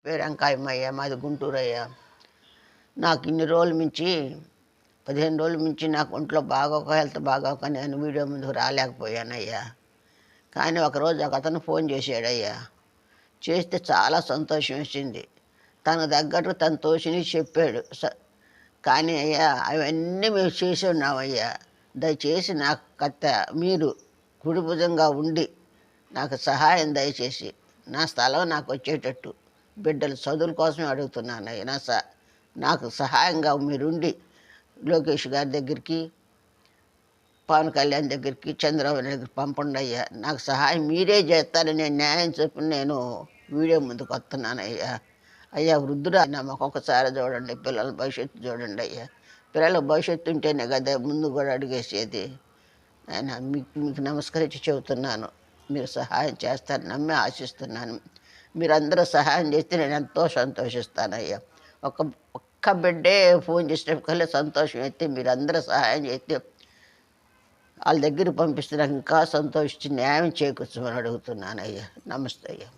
పేరు వెంకాయమ్మయ్య, మాది గుంటూరయ్యా. నాకు ఇన్ని రోజుల నుంచి 15 రోజుల నుంచి నాకు ఒంట్లో బాగోక, హెల్త్ బాగోక నేను వీడియో ముందుకు రాలేకపోయానయ్యా. కానీ ఒకరోజు ఒకతను ఫోన్ చేశాడయ్యా. చేస్తే చాలా సంతోషం వేసింది. తనకు తగ్గట్టు తను తోచినవి చెప్పాడు. కానీ అయ్యా అవన్నీ మేము చేసి ఉన్నామయ్యా. దయచేసి నాకు మీరు కుడి భుజంగా ఉండి నాకు సహాయం దయచేసి నా స్థలం నాకు వచ్చేటట్టు బిడ్డల చదువుల కోసమే అడుగుతున్నాను. నాకు సహాయంగా మీరుండి లోకేష్ గారి దగ్గరికి, పవన్ కళ్యాణ్ దగ్గరికి, చంద్రబాబు దగ్గరికి పంపండి అయ్యా. నాకు సహాయం మీరే చేస్తారని నేను న్యాయం చెప్పి నేను వీడియో ముందుకు వస్తున్నాను అయ్యా. అయ్యా వృద్ధుడు మాకు ఒకసారి చూడండి, పిల్లల భవిష్యత్తు చూడండి అయ్యా. పిల్లల భవిష్యత్తు ఉంటేనే కదా ముందు కూడా అడిగేసేది. ఆయన మీకు నమస్కరించి చెబుతున్నాను, మీరు సహాయం చేస్తారని నమ్మి ఆశిస్తున్నాను. మీరందరూ సహాయం చేస్తే నేను ఎంతో సంతోషిస్తానయ్యా. ఒక్క బిడ్డే ఫోన్ చేసినప్పటికల్లా సంతోషం అయితే మీరందరూ సహాయం చేస్తే వాళ్ళ దగ్గర పంపిస్తే నాకు ఇంకా సంతోషించి న్యాయం చేకూర్చమని అడుగుతున్నానయ్యా. నమస్తే అయ్యా.